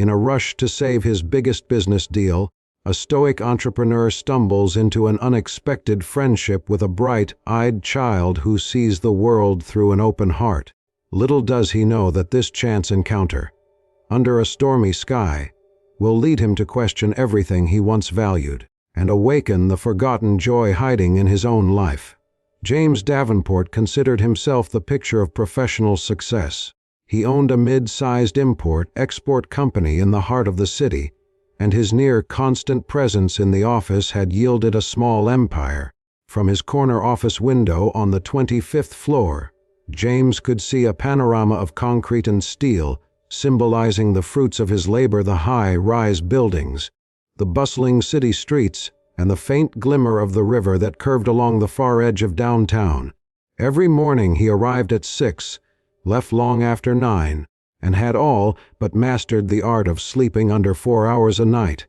In a rush to save his biggest business deal, a stoic entrepreneur stumbles into an unexpected friendship with a bright-eyed child who sees the world through an open heart. Little does he know that this chance encounter, under a stormy sky, will lead him to question everything he once valued and awaken the forgotten joy hiding in his own life. James Davenport considered himself the picture of professional success. He owned a mid-sized import-export company in the heart of the city, and his near-constant presence in the office had yielded a small empire. From his corner office window on the 25th floor, James could see a panorama of concrete and steel, symbolizing the fruits of his labor: the high-rise buildings, the bustling city streets, and the faint glimmer of the river that curved along the far edge of downtown. Every morning he arrived at 6, left long after 9, and had all but mastered the art of sleeping under 4 hours a night.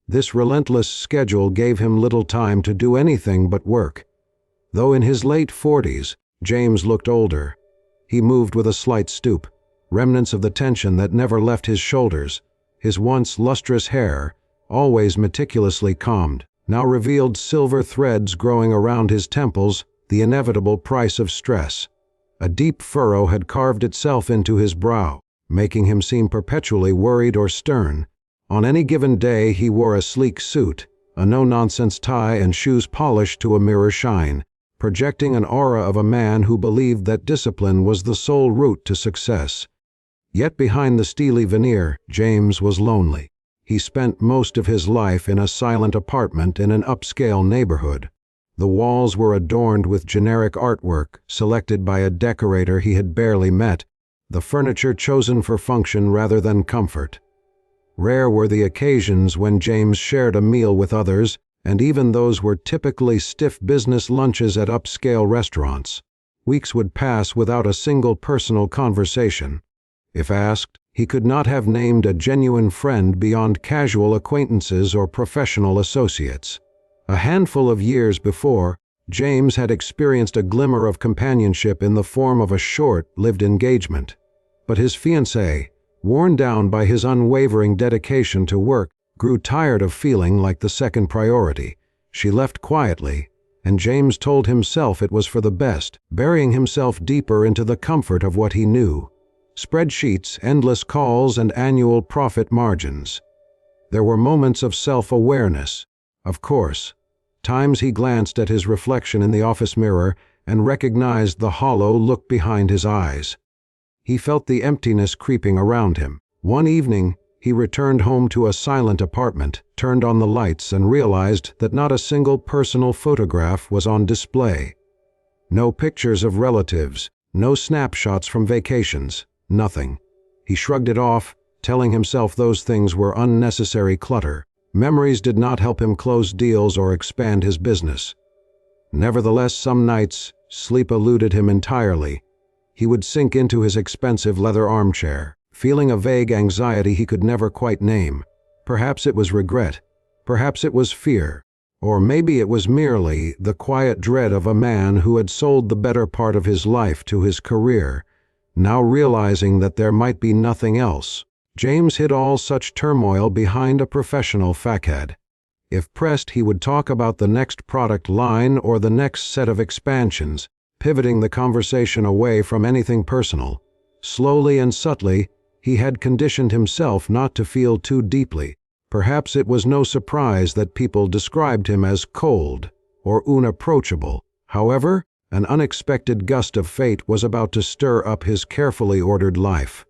This relentless schedule gave him little time to do anything but work. Though in his late 40s, James looked older. He moved with a slight stoop, remnants of the tension that never left his shoulders. His once lustrous hair, always meticulously combed, now revealed silver threads growing around his temples, the inevitable price of stress. A deep furrow had carved itself into his brow, making him seem perpetually worried or stern. On any given day he wore a sleek suit, a no-nonsense tie, and shoes polished to a mirror shine, projecting an aura of a man who believed that discipline was the sole route to success. Yet behind the steely veneer, James was lonely. He spent most of his life in a silent apartment in an upscale neighborhood. The walls were adorned with generic artwork selected by a decorator he had barely met, the furniture chosen for function rather than comfort. Rare were the occasions when James shared a meal with others, and even those were typically stiff business lunches at upscale restaurants. Weeks would pass without a single personal conversation. If asked, he could not have named a genuine friend beyond casual acquaintances or professional associates. A handful of years before, James had experienced a glimmer of companionship in the form of a short-lived engagement. But his fiancée, worn down by his unwavering dedication to work, grew tired of feeling like the second priority. She left quietly, and James told himself it was for the best, burying himself deeper into the comfort of what he knew: spreadsheets, endless calls, and annual profit margins. There were moments of self-awareness, of course, times he glanced at his reflection in the office mirror and recognized the hollow look behind his eyes. He felt the emptiness creeping around him. One evening, he returned home to a silent apartment, turned on the lights, and realized that not a single personal photograph was on display. No pictures of relatives, no snapshots from vacations, nothing. He shrugged it off, telling himself those things were unnecessary clutter. Memories did not help him close deals or expand his business. Nevertheless, some nights, sleep eluded him entirely. He would sink into his expensive leather armchair, feeling a vague anxiety he could never quite name. Perhaps it was regret, perhaps it was fear, or maybe it was merely the quiet dread of a man who had sold the better part of his life to his career, now realizing that there might be nothing else. James hid all such turmoil behind a professional facade. If pressed, he would talk about the next product line or the next set of expansions, pivoting the conversation away from anything personal. Slowly and subtly, he had conditioned himself not to feel too deeply. Perhaps it was no surprise that people described him as cold or unapproachable. However, an unexpected gust of fate was about to stir up his carefully ordered life.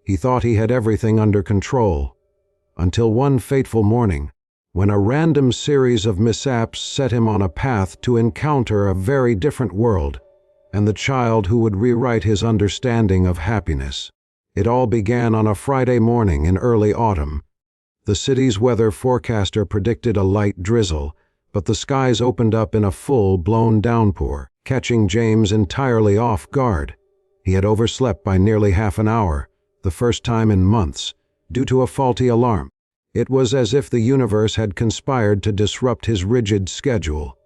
He thought he had everything under control, until one fateful morning, when a random series of mishaps set him on a path to encounter a very different world, and the child who would rewrite his understanding of happiness. It all began on a Friday morning in early autumn. The city's weather forecaster predicted a light drizzle, but the skies opened up in a full-blown downpour, catching James entirely off guard. He had overslept by nearly half an hour, the first time in months, due to a faulty alarm. It was as if the universe had conspired to disrupt his rigid schedule.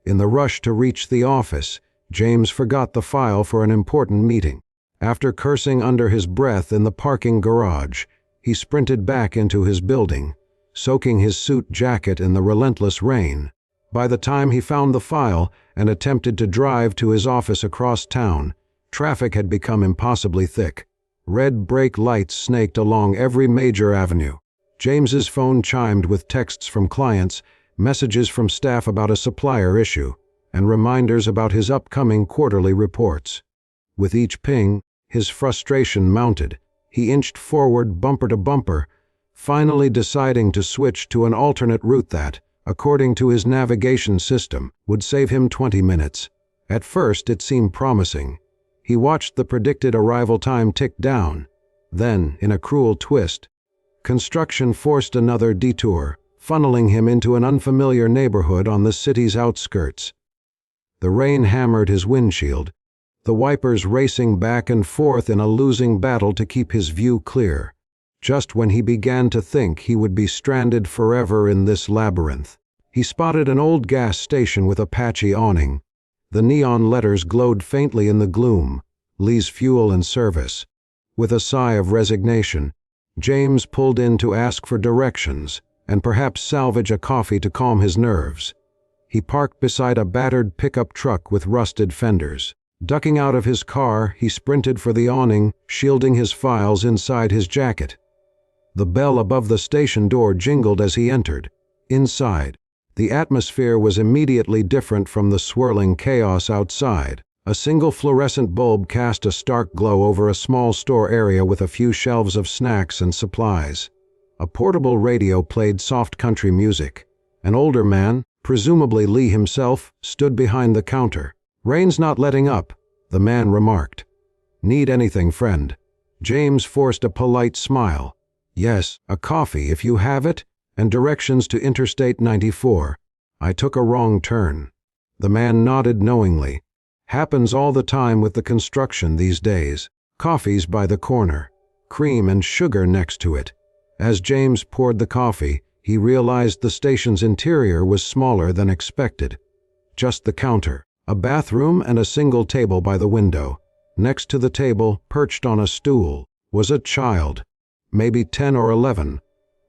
In the rush to reach the office, James forgot the file for an important meeting. After cursing under his breath in the parking garage, He sprinted back into his building, soaking his suit jacket in the relentless rain. By the time he found the file and attempted to drive to his office across town, traffic had become impossibly thick. Red brake lights snaked along every major avenue. James's phone chimed with texts from clients, messages from staff about a supplier issue, and reminders about his upcoming quarterly reports. With each ping, his frustration mounted. He inched forward bumper to bumper, finally deciding to switch to an alternate route that, according to his navigation system, would save him 20 minutes. At first it seemed promising. He watched the predicted arrival time tick down. Then, in a cruel twist, construction forced another detour, funneling him into an unfamiliar neighborhood on the city's outskirts. The rain hammered his windshield, the wipers racing back and forth in a losing battle to keep his view clear. Just when he began to think he would be stranded forever in this labyrinth, he spotted an old gas station with a patchy awning. The neon letters glowed faintly in the gloom, Lee's Fuel and Service. With a sigh of resignation, James pulled in to ask for directions and perhaps salvage a coffee to calm his nerves. He parked beside a battered pickup truck with rusted fenders. Ducking out of his car, he sprinted for the awning, shielding his files inside his jacket. The bell above the station door jingled as he entered. Inside, the atmosphere was immediately different from the swirling chaos outside. A single fluorescent bulb cast a stark glow over a small store area with a few shelves of snacks and supplies. A portable radio played soft country music. An older man, presumably Lee himself, stood behind the counter. "Rain's not letting up," the man remarked. "Need anything, friend?" James forced a polite smile. "Yes, a coffee if you have it, and directions to Interstate 94. I took a wrong turn." The man nodded knowingly. "Happens all the time with the construction these days. Coffee's by the corner. Cream and sugar next to it." As James poured the coffee, he realized the station's interior was smaller than expected. Just the counter, a bathroom and a single table by the window. Next to the table, perched on a stool, was a child, maybe 10 or 11,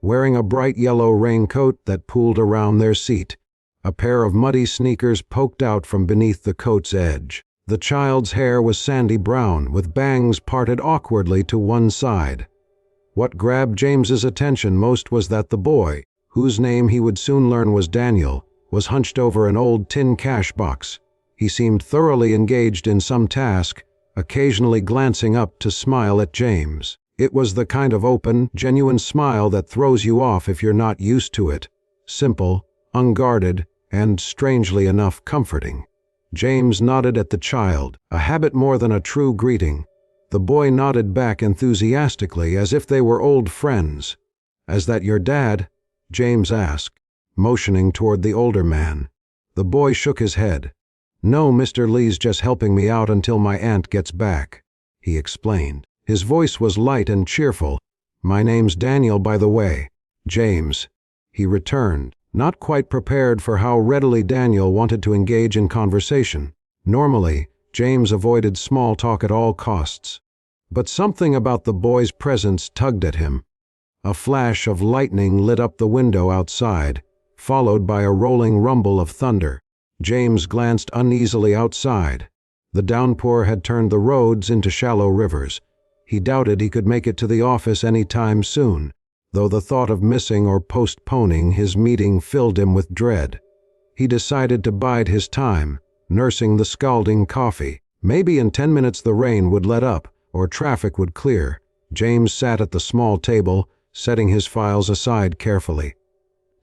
wearing a bright yellow raincoat that pooled around their seat. A pair of muddy sneakers poked out from beneath the coat's edge. The child's hair was sandy brown, with bangs parted awkwardly to one side. What grabbed James's attention most was that the boy, whose name he would soon learn was Daniel, was hunched over an old tin cash box. He seemed thoroughly engaged in some task, occasionally glancing up to smile at James. It was the kind of open, genuine smile that throws you off if you're not used to it. Simple, unguarded, and, strangely enough, comforting. James nodded at the child, a habit more than a true greeting. The boy nodded back enthusiastically, as if they were old friends. "Is that your dad?" James asked, motioning toward the older man. The boy shook his head. "No, Mr. Lee's just helping me out until my aunt gets back," he explained. His voice was light and cheerful. "My name's Daniel, by the way." "James," he returned, not quite prepared for how readily Daniel wanted to engage in conversation. Normally, James avoided small talk at all costs. But something about the boy's presence tugged at him. A flash of lightning lit up the window outside, followed by a rolling rumble of thunder. James glanced uneasily outside. The downpour had turned the roads into shallow rivers. He doubted he could make it to the office any time soon, though the thought of missing or postponing his meeting filled him with dread. He decided to bide his time, nursing the scalding coffee. Maybe in 10 minutes the rain would let up, or traffic would clear. James sat at the small table, setting his files aside carefully.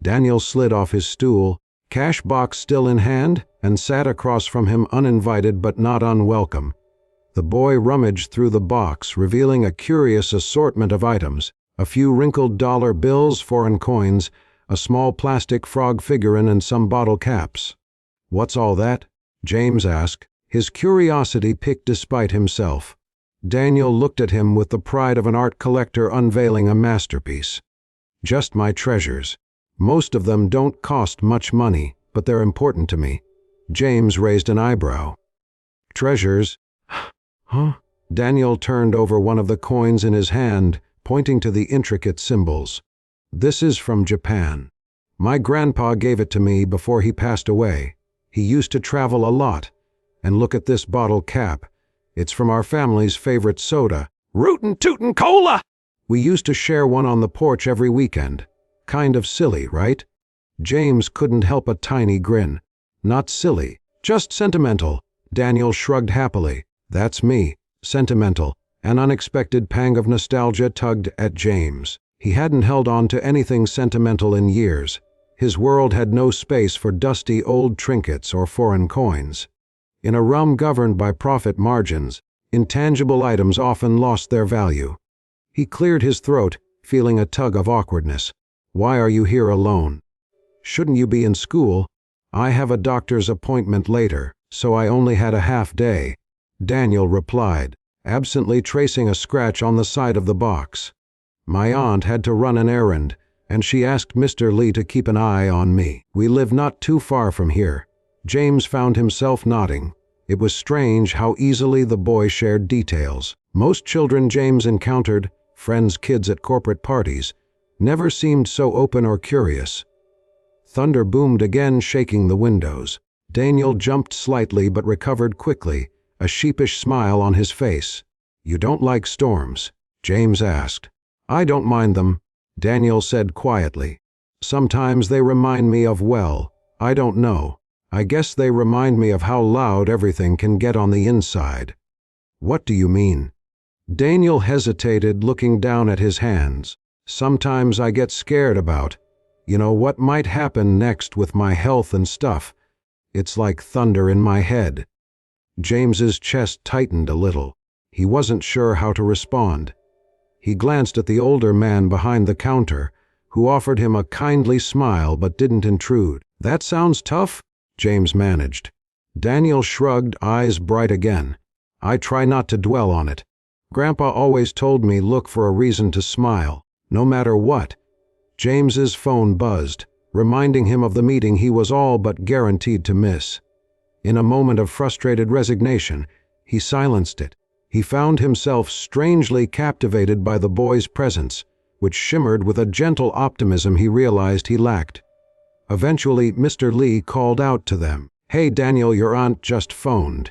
Daniel slid off his stool, cash box still in hand, and sat across from him uninvited but not unwelcome. The boy rummaged through the box, revealing a curious assortment of items: a few wrinkled dollar bills, foreign coins, a small plastic frog figurine, and some bottle caps. "What's all that?" James asked, his curiosity piqued despite himself. Daniel looked at him with the pride of an art collector unveiling a masterpiece. "Just my treasures. Most of them don't cost much money, but they're important to me." James raised an eyebrow. "Treasures? Huh?" Daniel turned over one of the coins in his hand, pointing to the intricate symbols. "This is from Japan. My grandpa gave it to me before he passed away. He used to travel a lot. And look at this bottle cap. It's from our family's favorite soda. Rootin' Tootin' Cola! We used to share one on the porch every weekend. Kind of silly, right?" James couldn't help a tiny grin. "Not silly, just sentimental." Daniel shrugged happily. "That's me, sentimental." An unexpected pang of nostalgia tugged at James. He hadn't held on to anything sentimental in years. His world had no space for dusty old trinkets or foreign coins. In a realm governed by profit margins, intangible items often lost their value. He cleared his throat, feeling a tug of awkwardness. "Why are you here alone?" "Shouldn't you be in school?" "I have a doctor's appointment later, so I only had a half day," Daniel replied, absently tracing a scratch on the side of the box. "My aunt had to run an errand, and she asked Mr. Lee to keep an eye on me. We live not too far from here." James found himself nodding. It was strange how easily the boy shared details. Most children James encountered, friends' kids at corporate parties, never seemed so open or curious. Thunder boomed again, shaking the windows. Daniel jumped slightly but recovered quickly, a sheepish smile on his face. "You don't like storms?" James asked. "I don't mind them," Daniel said quietly. "Sometimes they remind me of, well, I don't know. I guess they remind me of how loud everything can get on the inside." "What do you mean?" Daniel hesitated, looking down at his hands. "Sometimes I get scared about, what might happen next with my health and stuff. It's like thunder in my head." James's chest tightened a little. He wasn't sure how to respond. He glanced at the older man behind the counter, who offered him a kindly smile but didn't intrude. "That sounds tough," James managed. Daniel shrugged, eyes bright again. "I try not to dwell on it. Grandpa always told me look for a reason to smile, no matter what." James's phone buzzed, reminding him of the meeting he was all but guaranteed to miss. In a moment of frustrated resignation, he silenced it. He found himself strangely captivated by the boy's presence, which shimmered with a gentle optimism he realized he lacked. Eventually, Mr. Lee called out to them. "Hey Daniel, your aunt just phoned.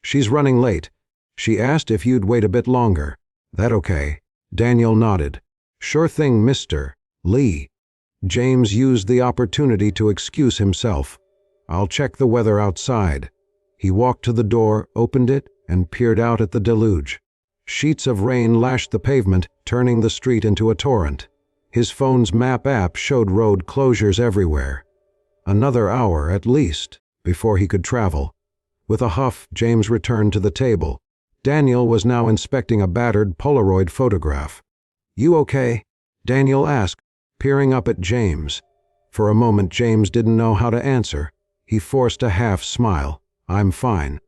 She's running late. She asked if you'd wait a bit longer. That okay?" Daniel nodded. "Sure thing, Mr. Lee." James used the opportunity to excuse himself. "I'll check the weather outside." He walked to the door, opened it, and peered out at the deluge. Sheets of rain lashed the pavement, turning the street into a torrent. His phone's map app showed road closures everywhere. Another hour, at least, before he could travel. With a huff, James returned to the table. Daniel was now inspecting a battered Polaroid photograph. "You okay?" Daniel asked, peering up at James. For a moment, James didn't know how to answer. He forced a half smile. "I'm fine.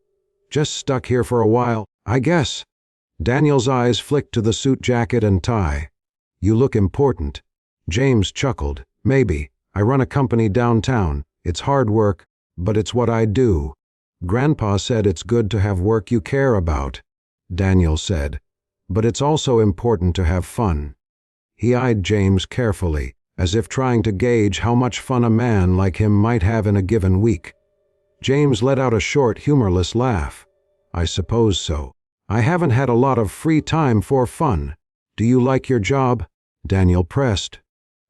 Just stuck here for a while, I guess." Daniel's eyes flicked to the suit jacket and tie. "You look important." James chuckled. "Maybe. I run a company downtown. It's hard work, but it's what I do." "Grandpa said it's good to have work you care about," Daniel said. "But it's also important to have fun." He eyed James carefully, as if trying to gauge how much fun a man like him might have in a given week. James let out a short, humorless laugh. "I suppose so. I haven't had a lot of free time for fun." "Do you like your job?" Daniel pressed.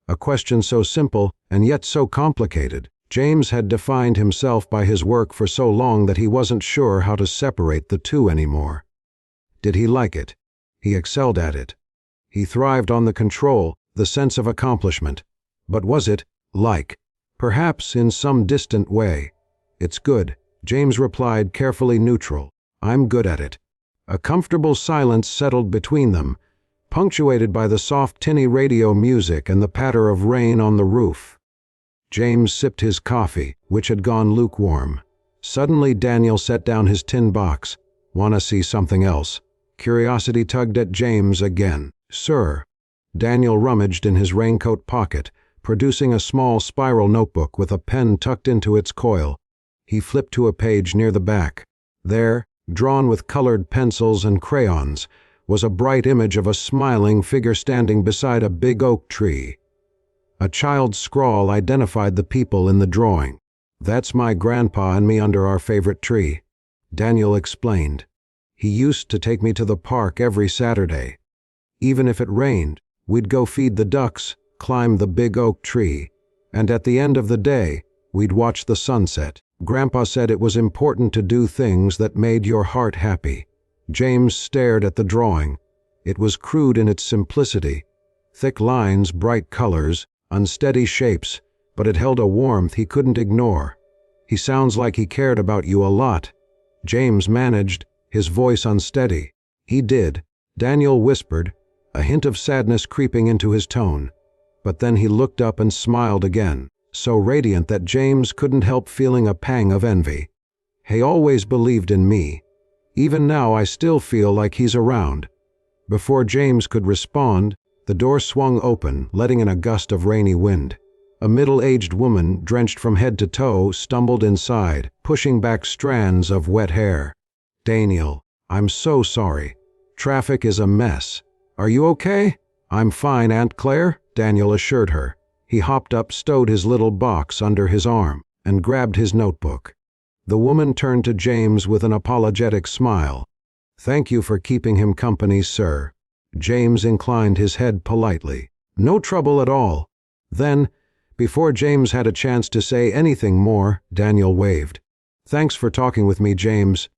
A question so simple and yet so complicated. James had defined himself by his work for so long that he wasn't sure how to separate the two anymore. Did he like it? He excelled at it. He thrived on the control, the sense of accomplishment. But was it like? Perhaps in some distant way. "It's good," James replied, carefully neutral. "I'm good at it." A comfortable silence settled between them, punctuated by the soft tinny radio music and the patter of rain on the roof. James sipped his coffee, which had gone lukewarm. Suddenly Daniel set down his tin box. "Want to see something else?" Curiosity tugged at James again. "Sir." Daniel rummaged in his raincoat pocket, producing a small spiral notebook with a pen tucked into its coil. He flipped to a page near the back. There, drawn with colored pencils and crayons, was a bright image of a smiling figure standing beside a big oak tree. A child's scrawl identified the people in the drawing. "That's my grandpa and me under our favorite tree," Daniel explained. "He used to take me to the park every Saturday. Even if it rained, we'd go feed the ducks, climb the big oak tree, and at the end of the day, we'd watch the sunset. Grandpa said it was important to do things that made your heart happy." James stared at the drawing. It was crude in its simplicity. Thick lines, bright colors, unsteady shapes, but it held a warmth he couldn't ignore. "He sounds like he cared about you a lot," James managed, his voice unsteady. "He did," Daniel whispered, a hint of sadness creeping into his tone. But then he looked up and smiled again, so radiant that James couldn't help feeling a pang of envy. "He always believed in me. Even now I still feel like he's around." Before James could respond, the door swung open, letting in a gust of rainy wind. A middle-aged woman, drenched from head to toe, stumbled inside, pushing back strands of wet hair. "Daniel, I'm so sorry. Traffic is a mess. Are you okay?" "I'm fine, Aunt Claire," Daniel assured her. He hopped up, stowed his little box under his arm, and grabbed his notebook. The woman turned to James with an apologetic smile. "Thank you for keeping him company, sir." James inclined his head politely. "No trouble at all." Then, before James had a chance to say anything more, Daniel waved. "Thanks for talking with me, James."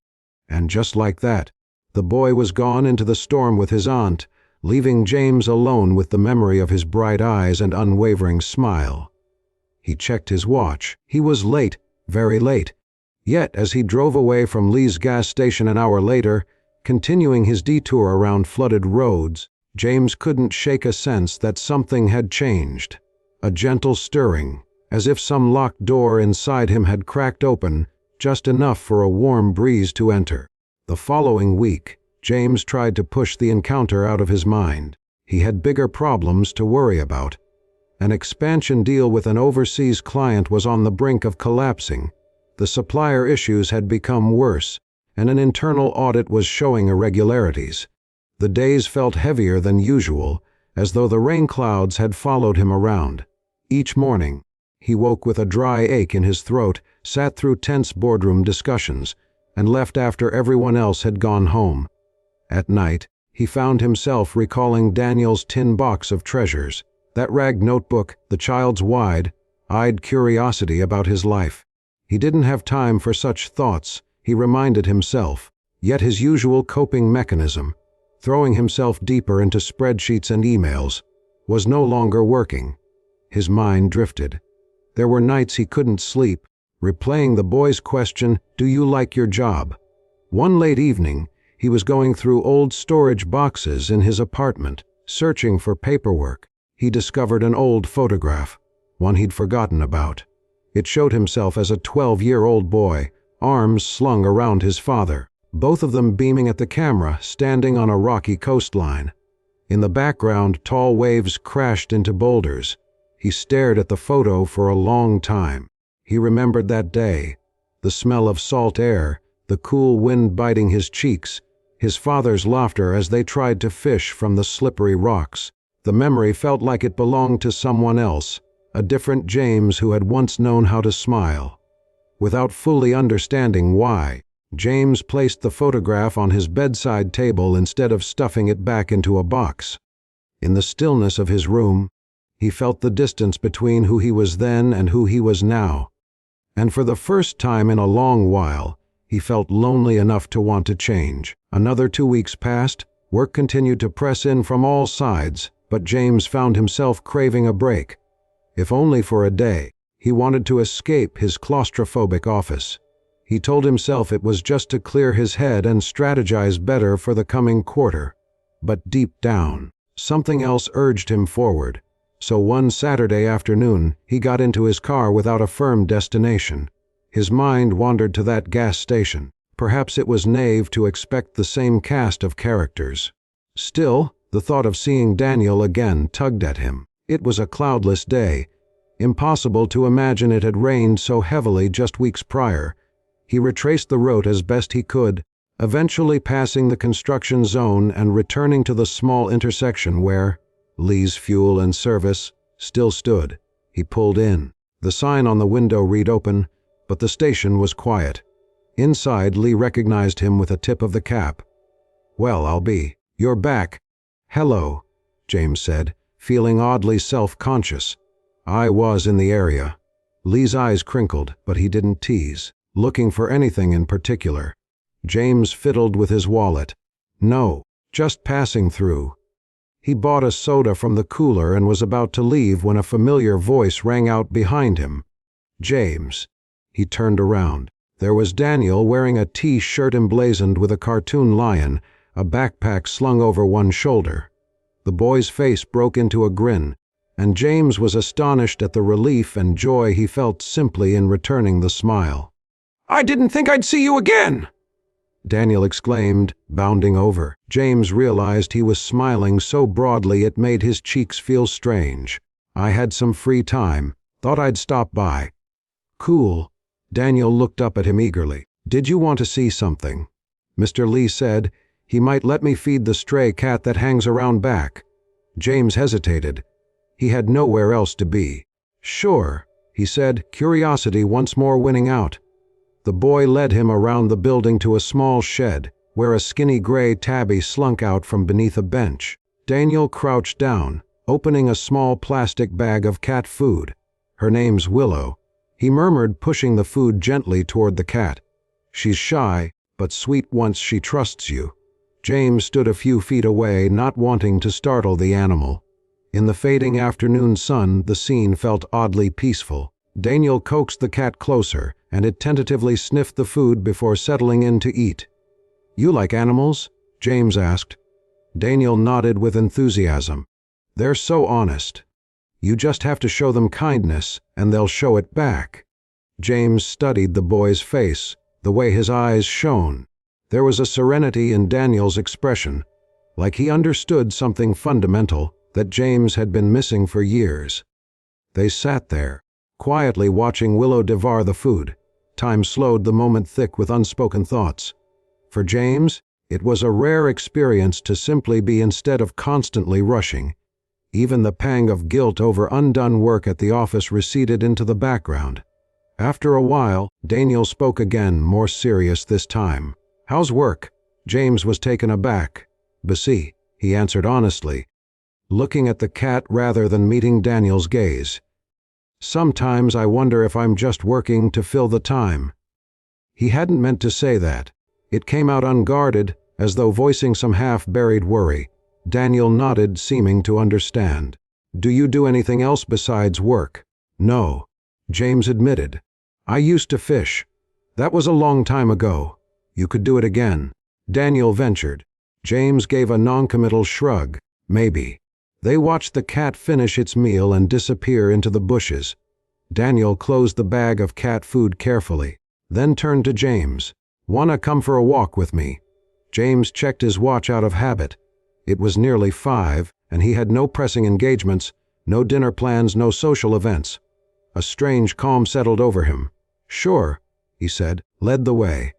And just like that, the boy was gone into the storm with his aunt, leaving James alone with the memory of his bright eyes and unwavering smile. He checked his watch. He was late, very late. Yet, as he drove away from Lee's gas station an hour later, continuing his detour around flooded roads, James couldn't shake a sense that something had changed. A gentle stirring, as if some locked door inside him had cracked open, just enough for a warm breeze to enter. The following week, James tried to push the encounter out of his mind. He had bigger problems to worry about. An expansion deal with an overseas client was on the brink of collapsing. The supplier issues had become worse, and an internal audit was showing irregularities. The days felt heavier than usual, as though the rain clouds had followed him around. Each morning, he woke with a dry ache in his throat, sat through tense boardroom discussions, and left after everyone else had gone home. At night, he found himself recalling Daniel's tin box of treasures, that ragged notebook, the child's wide-eyed curiosity about his life. He didn't have time for such thoughts, he reminded himself, yet his usual coping mechanism, throwing himself deeper into spreadsheets and emails, was no longer working. His mind drifted. There were nights he couldn't sleep, replaying the boy's question, "Do you like your job?" One late evening, he was going through old storage boxes in his apartment, searching for paperwork. He discovered an old photograph, one he'd forgotten about. It showed himself as a 12-year-old boy, arms slung around his father, both of them beaming at the camera, standing on a rocky coastline. In the background, tall waves crashed into boulders. He stared at the photo for a long time. He remembered that day, the smell of salt air, the cool wind biting his cheeks, his father's laughter as they tried to fish from the slippery rocks. The memory felt like it belonged to someone else, a different James who had once known how to smile. Without fully understanding why, James placed the photograph on his bedside table instead of stuffing it back into a box. In the stillness of his room, he felt the distance between who he was then and who he was now. And for the first time in a long while, he felt lonely enough to want to change. Another 2 weeks passed, work continued to press in from all sides, but James found himself craving a break. If only for a day, he wanted to escape his claustrophobic office. He told himself it was just to clear his head and strategize better for the coming quarter. But deep down, something else urged him forward. So one Saturday afternoon, he got into his car without a firm destination. His mind wandered to that gas station. Perhaps it was naive to expect the same cast of characters. Still, the thought of seeing Daniel again tugged at him. It was a cloudless day. Impossible to imagine it had rained so heavily just weeks prior. He retraced the route as best he could, eventually passing the construction zone and returning to the small intersection where Lee's Fuel and Service still stood. He pulled in. The sign on the window read open, but the station was quiet. Inside, Lee recognized him with a tip of the cap. "Well, I'll be. You're back." "Hello," James said, feeling oddly self-conscious. "I was in the area." Lee's eyes crinkled, but he didn't tease. "Looking for anything in particular?" James fiddled with his wallet. "No, just passing through." He bought a soda from the cooler and was about to leave when a familiar voice rang out behind him. "James." He turned around. There was Daniel wearing a T-shirt emblazoned with a cartoon lion, a backpack slung over one shoulder. The boy's face broke into a grin, and James was astonished at the relief and joy he felt simply in returning the smile. "I didn't think I'd see you again!" Daniel exclaimed, bounding over. James realized he was smiling so broadly it made his cheeks feel strange. "I had some free time. Thought I'd stop by." "Cool." Daniel looked up at him eagerly. "Did you want to see something?" Mr. Lee said he might let me feed the stray cat that hangs around back. James hesitated. He had nowhere else to be. "Sure," he said, curiosity once more winning out. The boy led him around the building to a small shed, where a skinny gray tabby slunk out from beneath a bench. Daniel crouched down, opening a small plastic bag of cat food. "Her name's Willow," he murmured, pushing the food gently toward the cat. "She's shy, but sweet once she trusts you." James stood a few feet away, not wanting to startle the animal. In the fading afternoon sun, the scene felt oddly peaceful. Daniel coaxed the cat closer, and it tentatively sniffed the food before settling in to eat. "You like animals?" James asked. Daniel nodded with enthusiasm. "They're so honest. You just have to show them kindness, and they'll show it back." James studied the boy's face, the way his eyes shone. There was a serenity in Daniel's expression, like he understood something fundamental that James had been missing for years. They sat there, quietly watching Willow devour the food. Time slowed, the moment thick with unspoken thoughts. For James, it was a rare experience to simply be instead of constantly rushing. Even the pang of guilt over undone work at the office receded into the background. After a while, Daniel spoke again, more serious this time. "How's work?" James was taken aback. "Busy," he answered honestly, looking at the cat rather than meeting Daniel's gaze. "Sometimes I wonder if I'm just working to fill the time." He hadn't meant to say that. It came out unguarded, as though voicing some half-buried worry. Daniel nodded, seeming to understand. "Do you do anything else besides work?" "No," James admitted. "I used to fish. That was a long time ago. You could do it again." Daniel ventured. James gave a noncommittal shrug. "Maybe." They watched the cat finish its meal and disappear into the bushes. Daniel closed the bag of cat food carefully, then turned to James. "Wanna come for a walk with me?" James checked his watch out of habit. It was nearly 5, and he had no pressing engagements, no dinner plans, no social events. A strange calm settled over him. "Sure," he said, led the way.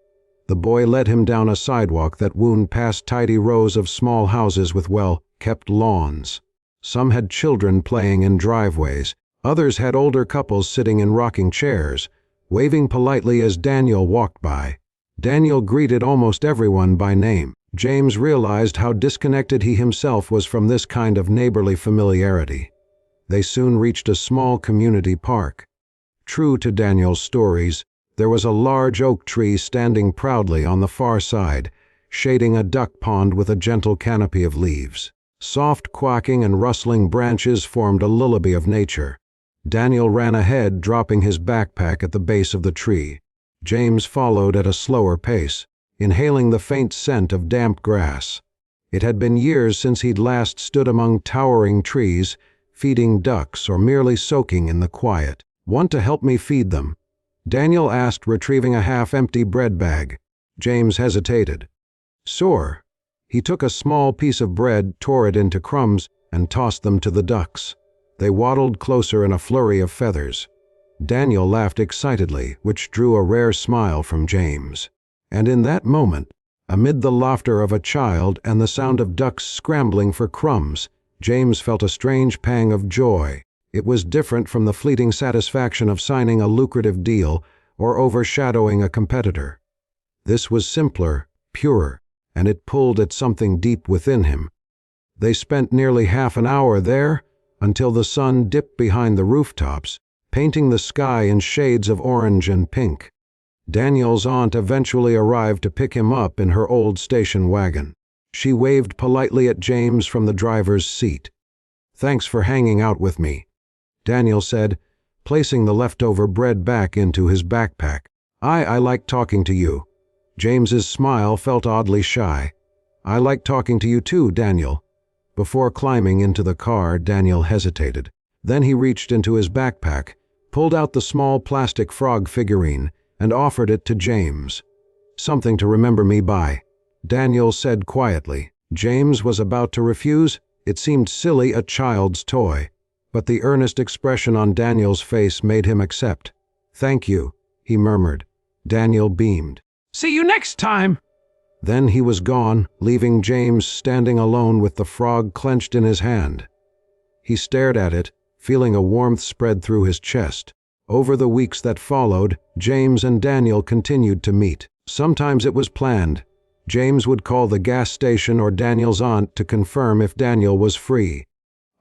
The boy led him down a sidewalk that wound past tidy rows of small houses with well-kept lawns. Some had children playing in driveways. Others had older couples sitting in rocking chairs, waving politely as Daniel walked by. Daniel greeted almost everyone by name. James realized how disconnected he himself was from this kind of neighborly familiarity. They soon reached a small community park. True to Daniel's stories, there was a large oak tree standing proudly on the far side, shading a duck pond with a gentle canopy of leaves. Soft quacking and rustling branches formed a lullaby of nature. Daniel ran ahead, dropping his backpack at the base of the tree. James followed at a slower pace, inhaling the faint scent of damp grass. It had been years since he'd last stood among towering trees, feeding ducks or merely soaking in the quiet. "Want to help me feed them?" Daniel asked, retrieving a half-empty bread bag. James hesitated. "Sure." He took a small piece of bread, tore it into crumbs, and tossed them to the ducks. They waddled closer in a flurry of feathers. Daniel laughed excitedly, which drew a rare smile from James. And in that moment, Amid the laughter of a child and the sound of ducks scrambling for crumbs, James felt a strange pang of joy. It was different from the fleeting satisfaction of signing a lucrative deal or overshadowing a competitor. This was simpler, purer, and it pulled at something deep within him. They spent nearly half an hour there, until the sun dipped behind the rooftops, painting the sky in shades of orange and pink. Daniel's aunt eventually arrived to pick him up in her old station wagon. She waved politely at James from the driver's seat. "Thanks for hanging out with me," Daniel said, placing the leftover bread back into his backpack. I like talking to you." James's smile felt oddly shy. "I like talking to you too, Daniel." Before climbing into the car, Daniel hesitated. Then he reached into his backpack, pulled out the small plastic frog figurine, and offered it to James. "Something to remember me by," Daniel said quietly. James was about to refuse. It seemed silly, a child's toy. But the earnest expression on Daniel's face made him accept. "Thank you," he murmured. Daniel beamed. "See you next time." Then he was gone, leaving James standing alone with the frog clenched in his hand. He stared at it, feeling a warmth spread through his chest. Over the weeks that followed, James and Daniel continued to meet. Sometimes it was planned. James would call the gas station or Daniel's aunt to confirm if Daniel was free.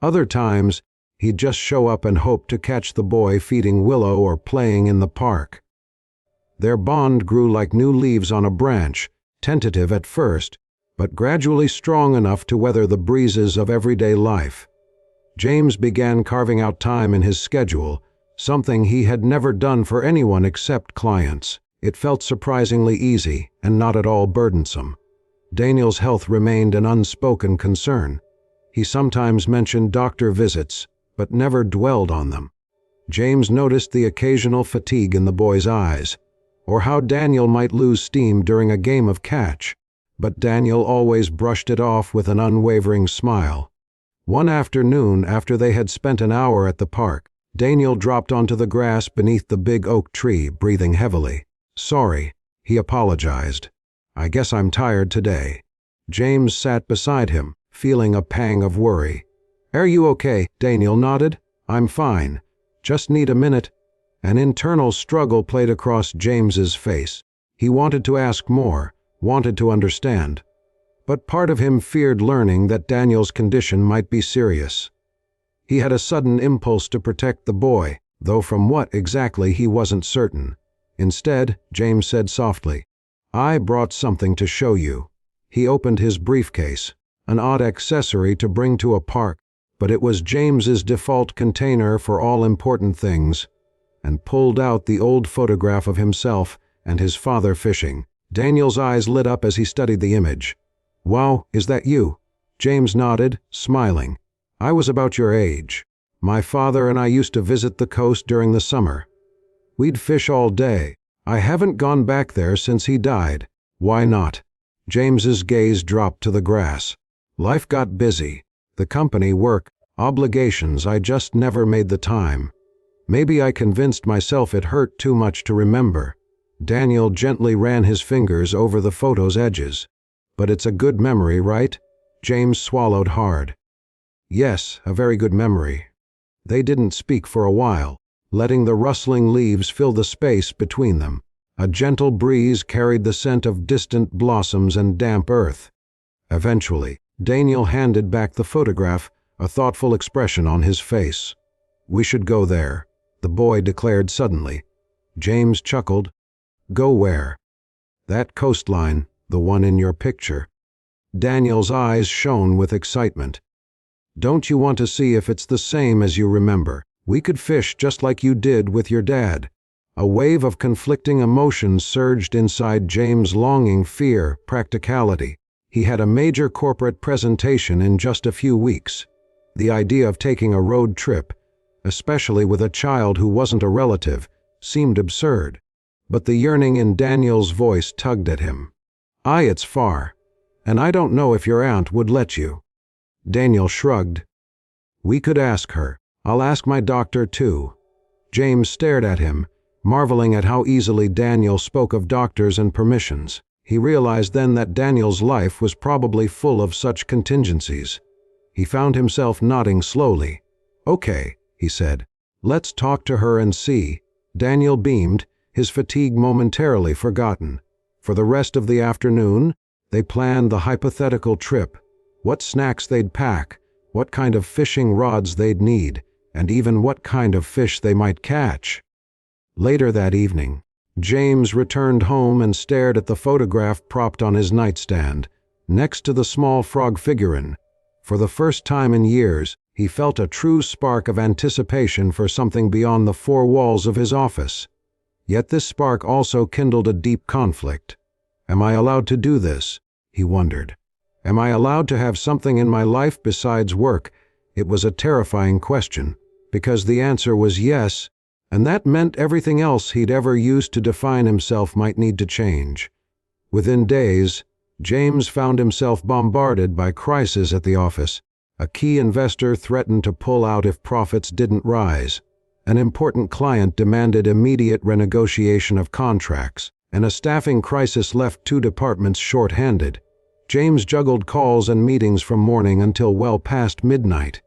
Other times, he'd just show up and hope to catch the boy feeding Willow or playing in the park. Their bond grew like new leaves on a branch, tentative at first, but gradually strong enough to weather the breezes of everyday life. James began carving out time in his schedule, something he had never done for anyone except clients. It felt surprisingly easy and not at all burdensome. Daniel's health remained an unspoken concern. He sometimes mentioned doctor visits, but never dwelled on them. James noticed the occasional fatigue in the boy's eyes, or how Daniel might lose steam during a game of catch, but Daniel always brushed it off with an unwavering smile. One afternoon, after they had spent an hour at the park, Daniel dropped onto the grass beneath the big oak tree, breathing heavily. "Sorry," he apologized. "I guess I'm tired today." James sat beside him, feeling a pang of worry. "Are you okay?" Daniel nodded. "I'm fine. Just need a minute." An internal struggle played across James's face. He wanted to ask more, wanted to understand. But part of him feared learning that Daniel's condition might be serious. He had a sudden impulse to protect the boy, though from what exactly he wasn't certain. Instead, James said softly, "I brought something to show you." He opened his briefcase, an odd accessory to bring to a park, but it was James's default container for all important things, and pulled out the old photograph of himself and his father fishing. Daniel's eyes lit up as he studied the image. "Wow, is that you?" James nodded, smiling. "I was about your age. My father and I used to visit the coast during the summer. We'd fish all day. I haven't gone back there since he died." "Why not?" James's gaze dropped to the grass. "Life got busy. The company, work, obligations, I just never made the time. Maybe I convinced myself it hurt too much to remember." Daniel gently ran his fingers over the photo's edges. "But it's a good memory, right?" James swallowed hard. "Yes, a very good memory." They didn't speak for a while, letting the rustling leaves fill the space between them. A gentle breeze carried the scent of distant blossoms and damp earth. Eventually, Daniel handed back the photograph, a thoughtful expression on his face. "We should go there," the boy declared suddenly. James chuckled. "Go where?" "That coastline, the one in your picture." Daniel's eyes shone with excitement. "Don't you want to see if it's the same as you remember? We could fish just like you did with your dad." A wave of conflicting emotions surged inside James, longing, fear, practicality. He had a major corporate presentation in just a few weeks. The idea of taking a road trip, especially with a child who wasn't a relative, seemed absurd. But the yearning in Daniel's voice tugged at him. It's far, and I don't know if your aunt would let you." Daniel shrugged. "We could ask her. I'll ask my doctor too." James stared at him, marveling at how easily Daniel spoke of doctors and permissions. He realized then that Daniel's life was probably full of such contingencies. He found himself nodding slowly. "Okay," he said. "Let's talk to her and see." Daniel beamed, his fatigue momentarily forgotten. For the rest of the afternoon, they planned the hypothetical trip, what snacks they'd pack, what kind of fishing rods they'd need, and even what kind of fish they might catch. Later that evening, James returned home and stared at the photograph propped on his nightstand, next to the small frog figurine. For the first time in years, he felt a true spark of anticipation for something beyond the four walls of his office. Yet this spark also kindled a deep conflict. Am I allowed to do this? He wondered. Am I allowed to have something in my life besides work? It was a terrifying question, because the answer was yes, and that meant everything else he'd ever used to define himself might need to change. Within days, James found himself bombarded by crises at the office. A key investor threatened to pull out if profits didn't rise. An important client demanded immediate renegotiation of contracts, and a staffing crisis left 2 departments short-handed. James juggled calls and meetings from morning until well past midnight.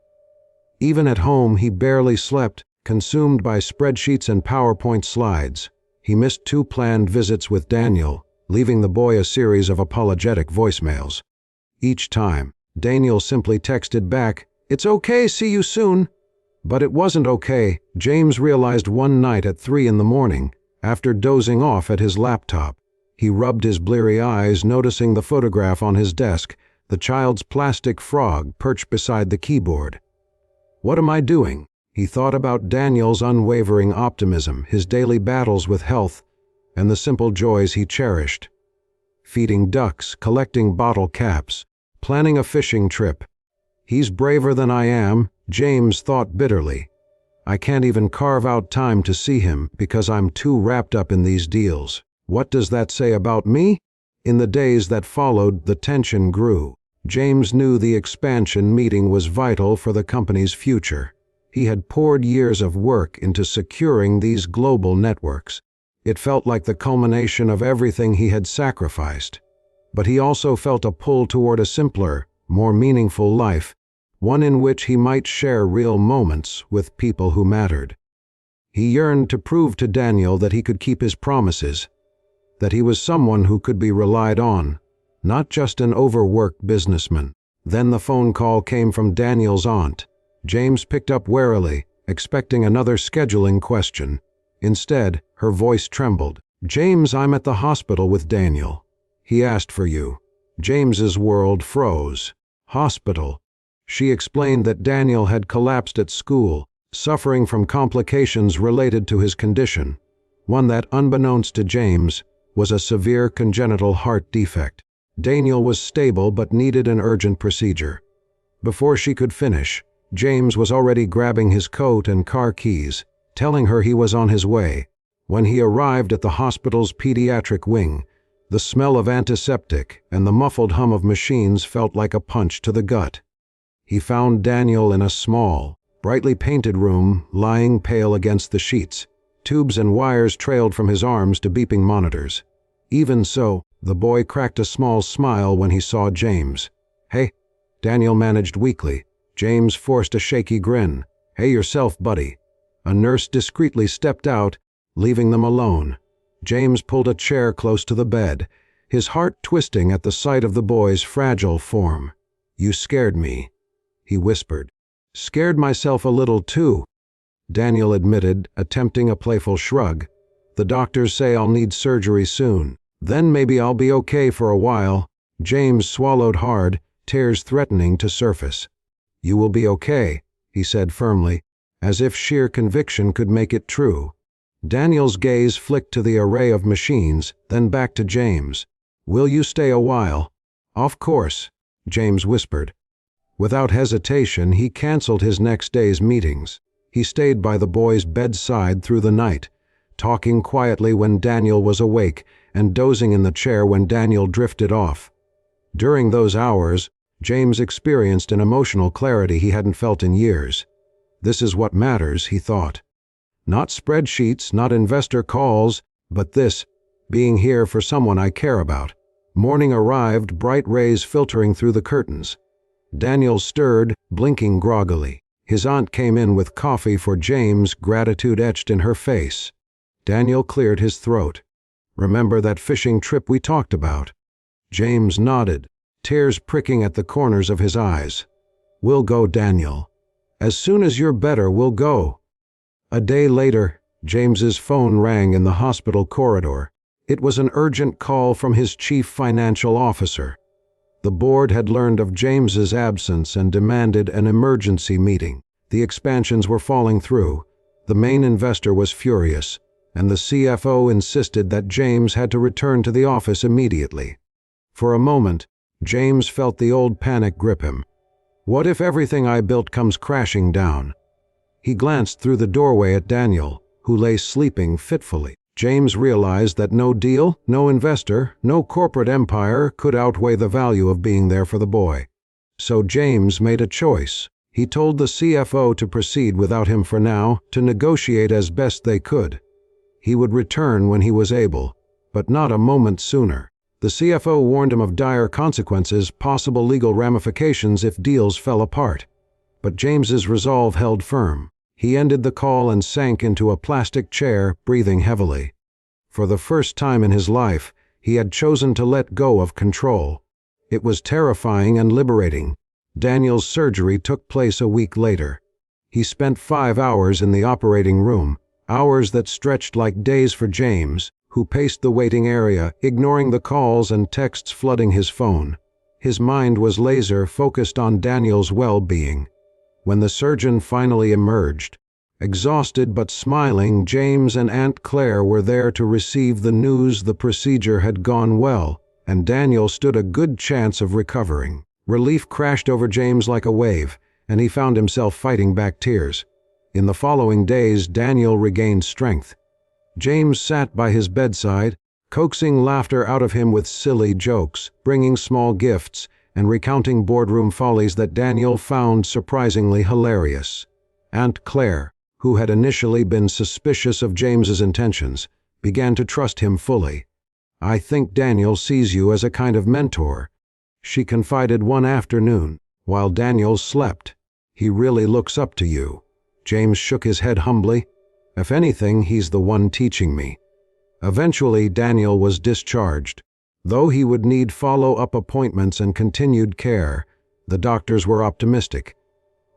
Even at home, he barely slept, consumed by spreadsheets and PowerPoint slides. He missed 2 planned visits with Daniel, leaving the boy a series of apologetic voicemails. Each time, Daniel simply texted back, "It's okay, see you soon." But it wasn't okay, James realized one night at 3 in the morning, after dozing off at his laptop. He rubbed his bleary eyes, noticing the photograph on his desk, the child's plastic frog perched beside the keyboard. What am I doing? He thought about Daniel's unwavering optimism, his daily battles with health, and the simple joys he cherished. Feeding ducks, collecting bottle caps, planning a fishing trip. He's braver than I am, James thought bitterly. I can't even carve out time to see him because I'm too wrapped up in these deals. What does that say about me? In the days that followed, the tension grew. James knew the expansion meeting was vital for the company's future. He had poured years of work into securing these global networks. It felt like the culmination of everything he had sacrificed. But he also felt a pull toward a simpler, more meaningful life, one in which he might share real moments with people who mattered. He yearned to prove to Daniel that he could keep his promises, that he was someone who could be relied on, not just an overworked businessman. Then the phone call came from Daniel's aunt. James picked up warily, expecting another scheduling question. Instead, her voice trembled. "James, I'm at the hospital with Daniel. He asked for you." James's world froze. Hospital. She explained that Daniel had collapsed at school, suffering from complications related to his condition, one that, unbeknownst to James, was a severe congenital heart defect. Daniel was stable but needed an urgent procedure. Before she could finish, James was already grabbing his coat and car keys, telling her he was on his way. When he arrived at the hospital's pediatric wing, the smell of antiseptic and the muffled hum of machines felt like a punch to the gut. He found Daniel in a small, brightly painted room, lying pale against the sheets. Tubes and wires trailed from his arms to beeping monitors. Even so, the boy cracked a small smile when he saw James. "Hey," Daniel managed weakly. James forced a shaky grin. "Hey yourself, buddy." A nurse discreetly stepped out, leaving them alone. James pulled a chair close to the bed, his heart twisting at the sight of the boy's fragile form. "You scared me," he whispered. "Scared myself a little too," Daniel admitted, attempting a playful shrug. "The doctors say I'll need surgery soon. Then maybe I'll be okay for a while." James swallowed hard, tears threatening to surface. "You will be okay," he said firmly, as if sheer conviction could make it true. Daniel's gaze flicked to the array of machines, then back to James. "Will you stay a while?" "Of course," James whispered. Without hesitation, he canceled his next day's meetings. He stayed by the boy's bedside through the night, talking quietly when Daniel was awake and dozing in the chair when Daniel drifted off. During those hours, James experienced an emotional clarity he hadn't felt in years. This is what matters, he thought. Not spreadsheets, not investor calls, but this, being here for someone I care about. Morning arrived, bright rays filtering through the curtains. Daniel stirred, blinking groggily. His aunt came in with coffee for James, gratitude etched in her face. Daniel cleared his throat. "Remember that fishing trip we talked about?" James nodded, tears pricking at the corners of his eyes. "We'll go, Daniel. As soon as you're better, we'll go." A day later, James's phone rang in the hospital corridor. It was an urgent call from his chief financial officer. The board had learned of James's absence and demanded an emergency meeting. The expansions were falling through. The main investor was furious, and the CFO insisted that James had to return to the office immediately. For a moment, James felt the old panic grip him. What if everything I built comes crashing down? He glanced through the doorway at Daniel, who lay sleeping fitfully. James realized that no deal, no investor, no corporate empire could outweigh the value of being there for the boy. So James made a choice. He told the CFO to proceed without him for now, to negotiate as best they could. He would return when he was able, but not a moment sooner. The CFO warned him of dire consequences, possible legal ramifications if deals fell apart. But James's resolve held firm. He ended the call and sank into a plastic chair, breathing heavily. For the first time in his life, he had chosen to let go of control. It was terrifying and liberating. Daniel's surgery took place a week later. He spent 5 hours in the operating room, hours that stretched like days for James, who paced the waiting area, ignoring the calls and texts flooding his phone. His mind was laser-focused on Daniel's well-being. When the surgeon finally emerged, exhausted but smiling, James and Aunt Claire were there to receive the news the procedure had gone well, and Daniel stood a good chance of recovering. Relief crashed over James like a wave, and he found himself fighting back tears. In the following days, Daniel regained strength. James sat by his bedside, coaxing laughter out of him with silly jokes, bringing small gifts, and recounting boardroom follies that Daniel found surprisingly hilarious. Aunt Claire, who had initially been suspicious of James's intentions, began to trust him fully. "I think Daniel sees you as a kind of mentor," she confided one afternoon, while Daniel slept. "He really looks up to you." James shook his head humbly. "If anything, he's the one teaching me." Eventually, Daniel was discharged. Though he would need follow-up appointments and continued care, the doctors were optimistic.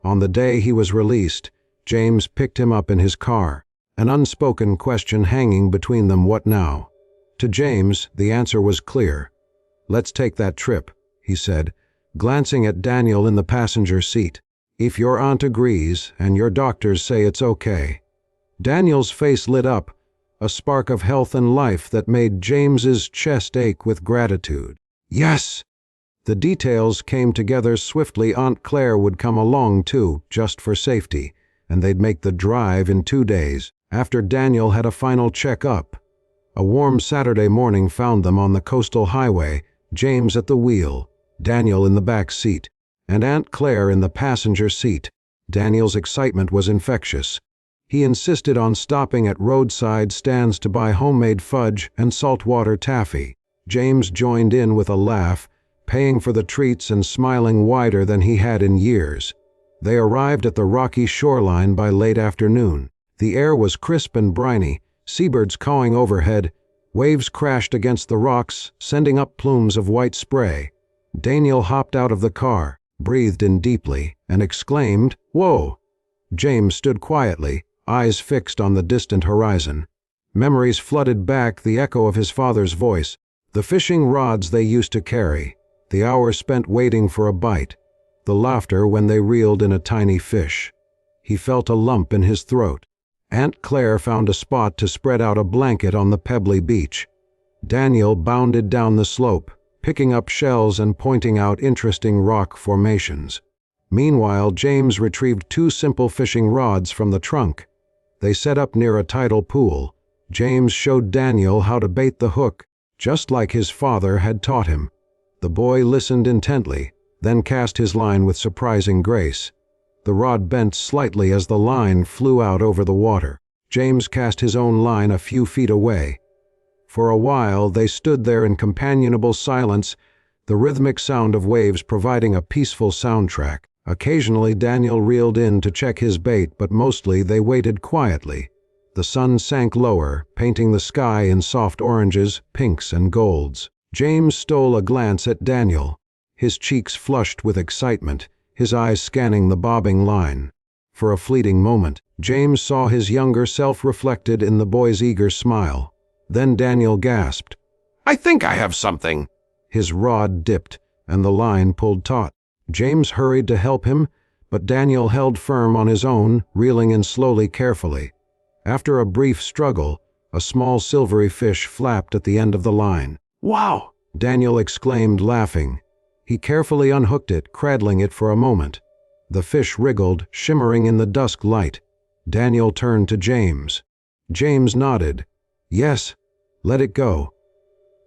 On the day he was released, James picked him up in his car, an unspoken question hanging between them: what now? To James, the answer was clear. "Let's take that trip," he said, glancing at Daniel in the passenger seat. "If your aunt agrees, and your doctors say it's okay." Daniel's face lit up, a spark of health and life that made James's chest ache with gratitude. "Yes!" The details came together swiftly. Aunt Claire would come along too, just for safety, and they'd make the drive in 2 days. After Daniel had a final check-up, a warm Saturday morning found them on the coastal highway, James at the wheel, Daniel in the back seat, and Aunt Claire in the passenger seat. Daniel's excitement was infectious. He insisted on stopping at roadside stands to buy homemade fudge and saltwater taffy. James joined in with a laugh, paying for the treats and smiling wider than he had in years. They arrived at the rocky shoreline by late afternoon. The air was crisp and briny, seabirds cawing overhead, waves crashed against the rocks, sending up plumes of white spray. Daniel hopped out of the car, breathed in deeply, and exclaimed, "Whoa!" James stood quietly, eyes fixed on the distant horizon. Memories flooded back, the echo of his father's voice, the fishing rods they used to carry, the hour spent waiting for a bite, the laughter when they reeled in a tiny fish. He felt a lump in his throat. Aunt Claire found a spot to spread out a blanket on the pebbly beach. Daniel bounded down the slope, picking up shells and pointing out interesting rock formations. Meanwhile, James retrieved 2 simple fishing rods from the trunk. They set up near a tidal pool. James showed Daniel how to bait the hook, just like his father had taught him. The boy listened intently, then cast his line with surprising grace. The rod bent slightly as the line flew out over the water. James cast his own line a few feet away. For a while they stood there in companionable silence, the rhythmic sound of waves providing a peaceful soundtrack. Occasionally Daniel reeled in to check his bait, but mostly they waited quietly. The sun sank lower, painting the sky in soft oranges, pinks, and golds. James stole a glance at Daniel, his cheeks flushed with excitement, his eyes scanning the bobbing line. For a fleeting moment, James saw his younger self reflected in the boy's eager smile. Then Daniel gasped, "I think I have something." His rod dipped, and the line pulled taut. James hurried to help him, but Daniel held firm on his own, reeling in slowly, carefully. After a brief struggle, a small silvery fish flapped at the end of the line. "Wow!" Daniel exclaimed, laughing. He carefully unhooked it, cradling it for a moment. The fish wriggled, shimmering in the dusk light. Daniel turned to James. James nodded. "Yes, let it go."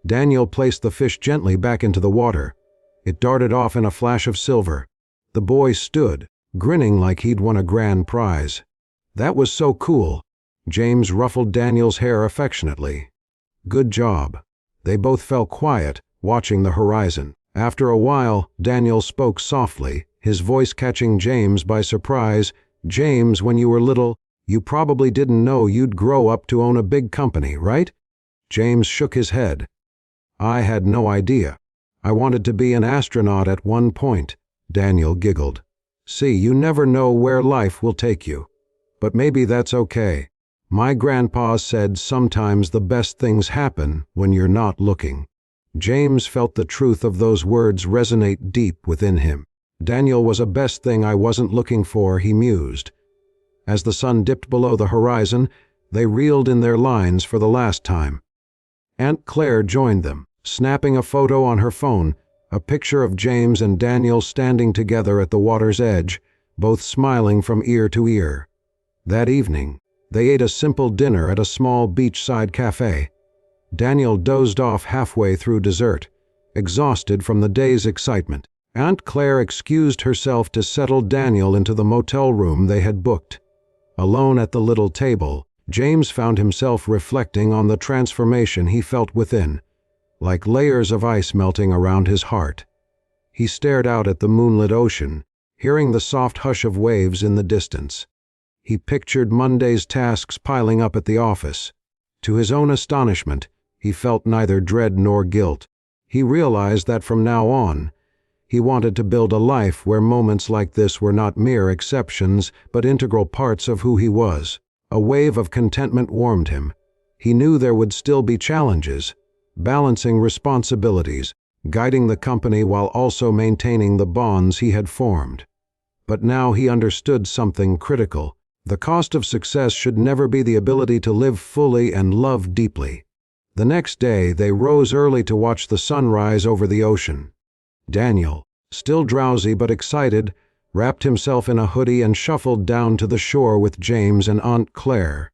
Daniel placed the fish gently back into the water. It darted off in a flash of silver. The boy stood, grinning like he'd won a grand prize. "That was so cool." James ruffled Daniel's hair affectionately. "Good job." They both fell quiet, watching the horizon. After a while, Daniel spoke softly, his voice catching James by surprise. "James, when you were little, you probably didn't know you'd grow up to own a big company, right?" James shook his head. "I had no idea. I wanted to be an astronaut at one point." Daniel giggled. "See, you never know where life will take you. But maybe that's okay. My grandpa said sometimes the best things happen when you're not looking." James felt the truth of those words resonate deep within him. Daniel was a best thing I wasn't looking for, he mused. As the sun dipped below the horizon, they reeled in their lines for the last time. Aunt Claire joined them, snapping a photo on her phone, a picture of James and Daniel standing together at the water's edge, both smiling from ear to ear. That evening, they ate a simple dinner at a small beachside cafe. Daniel dozed off halfway through dessert, exhausted from the day's excitement. Aunt Claire excused herself to settle Daniel into the motel room they had booked. Alone at the little table, James found himself reflecting on the transformation he felt within, like layers of ice melting around his heart. He stared out at the moonlit ocean, hearing the soft hush of waves in the distance. He pictured Monday's tasks piling up at the office. To his own astonishment, he felt neither dread nor guilt. He realized that from now on, he wanted to build a life where moments like this were not mere exceptions, but integral parts of who he was. A wave of contentment warmed him. He knew there would still be challenges, balancing responsibilities, guiding the company while also maintaining the bonds he had formed. But now he understood something critical. The cost of success should never be the ability to live fully and love deeply. The next day, they rose early to watch the sunrise over the ocean. Daniel, still drowsy but excited, wrapped himself in a hoodie and shuffled down to the shore with James and Aunt Claire.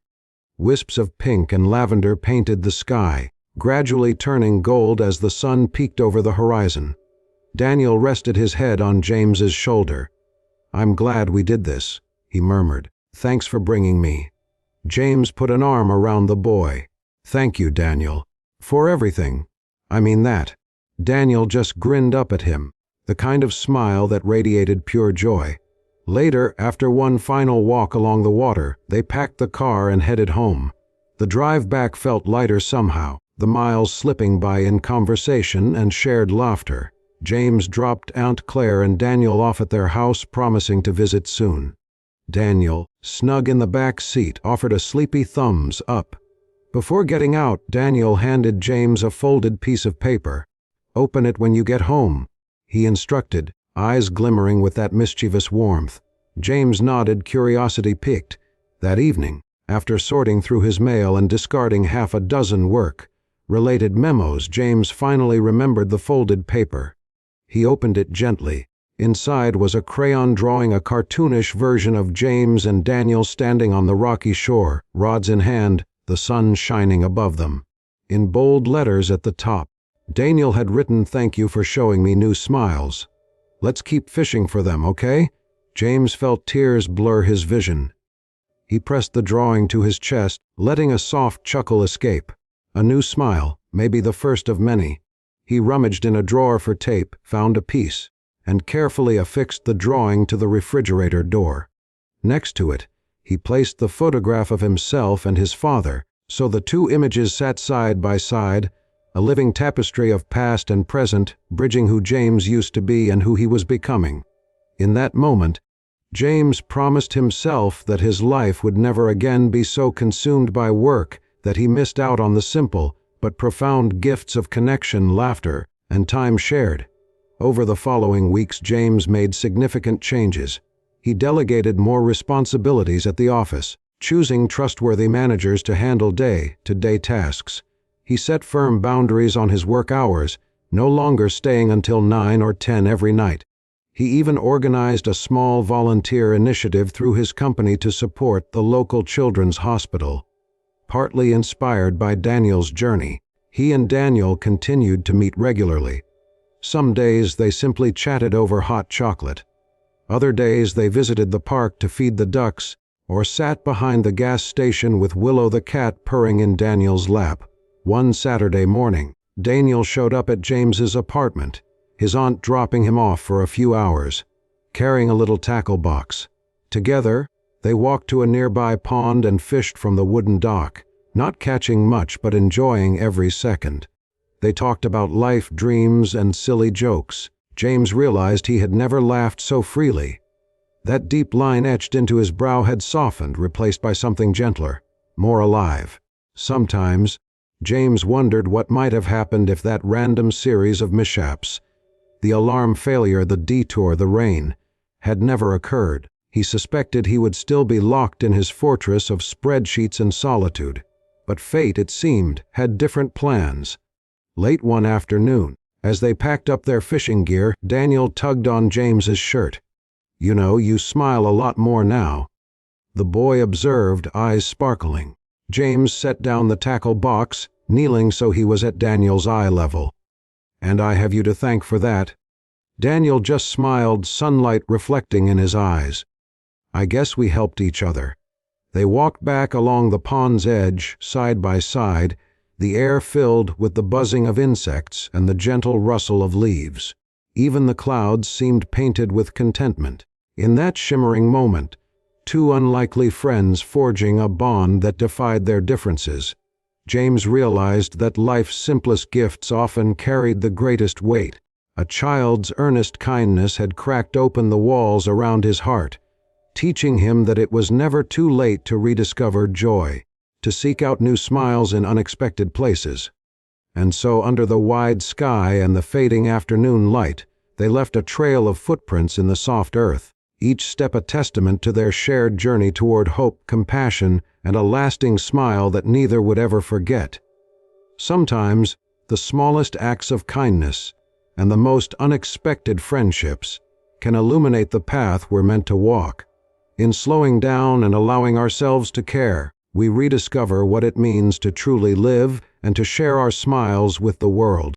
Wisps of pink and lavender painted the sky, gradually turning gold as the sun peeked over the horizon. Daniel rested his head on James's shoulder. "I'm glad we did this," he murmured. "Thanks for bringing me." James put an arm around the boy. "Thank you, Daniel. For everything. I mean that." Daniel just grinned up at him, the kind of smile that radiated pure joy. Later, after one final walk along the water, they packed the car and headed home. The drive back felt lighter somehow, the miles slipping by in conversation and shared laughter. James dropped Aunt Claire and Daniel off at their house, promising to visit soon. Daniel, snug in the back seat, offered a sleepy thumbs up. Before getting out, Daniel handed James a folded piece of paper. "Open it when you get home," he instructed, eyes glimmering with that mischievous warmth. James nodded, curiosity piqued. That evening, after sorting through his mail and discarding half a dozen work-related memos, James finally remembered the folded paper. He opened it gently. Inside was a crayon drawing a cartoonish version of James and Daniel standing on the rocky shore, rods in hand, the sun shining above them. In bold letters at the top, Daniel had written, "Thank you for showing me new smiles. Let's keep fishing for them, okay?" James felt tears blur his vision. He pressed the drawing to his chest, letting a soft chuckle escape. A new smile, maybe the first of many. He rummaged in a drawer for tape, found a piece, and carefully affixed the drawing to the refrigerator door. Next to it, he placed the photograph of himself and his father, so the two images sat side by side, a living tapestry of past and present, bridging who James used to be and who he was becoming. In that moment, James promised himself that his life would never again be so consumed by work that he missed out on the simple but profound gifts of connection, laughter, and time shared. Over the following weeks, James made significant changes. He delegated more responsibilities at the office, choosing trustworthy managers to handle day-to-day tasks. He set firm boundaries on his work hours, no longer staying until 9 or 10 every night. He even organized a small volunteer initiative through his company to support the local children's hospital. Partly inspired by Daniel's journey, he and Daniel continued to meet regularly. Some days they simply chatted over hot chocolate. Other days they visited the park to feed the ducks or sat behind the gas station with Willow the cat purring in Daniel's lap. One Saturday morning, Daniel showed up at James's apartment, his aunt dropping him off for a few hours, carrying a little tackle box. Together, they walked to a nearby pond and fished from the wooden dock, not catching much but enjoying every second. They talked about life, dreams, and silly jokes. James realized he had never laughed so freely. That deep line etched into his brow had softened, replaced by something gentler, more alive. Sometimes, James wondered what might have happened if that random series of mishaps, the alarm failure, the detour, the rain, had never occurred. He suspected he would still be locked in his fortress of spreadsheets and solitude. But fate, it seemed, had different plans. Late one afternoon, as they packed up their fishing gear, Daniel tugged on James's shirt. "You know, you smile a lot more now." The boy observed, eyes sparkling. James set down the tackle box, kneeling so he was at Daniel's eye level. "And I have you to thank for that." Daniel just smiled, sunlight reflecting in his eyes. "I guess we helped each other." They walked back along the pond's edge, side by side, the air filled with the buzzing of insects and the gentle rustle of leaves. Even the clouds seemed painted with contentment. In that shimmering moment, two unlikely friends forging a bond that defied their differences. James realized that life's simplest gifts often carried the greatest weight. A child's earnest kindness had cracked open the walls around his heart, teaching him that it was never too late to rediscover joy, to seek out new smiles in unexpected places. And so, under the wide sky and the fading afternoon light, they left a trail of footprints in the soft earth, each step a testament to their shared journey toward hope, compassion, and a lasting smile that neither would ever forget. Sometimes, the smallest acts of kindness and the most unexpected friendships can illuminate the path we're meant to walk. In slowing down and allowing ourselves to care, we rediscover what it means to truly live and to share our smiles with the world.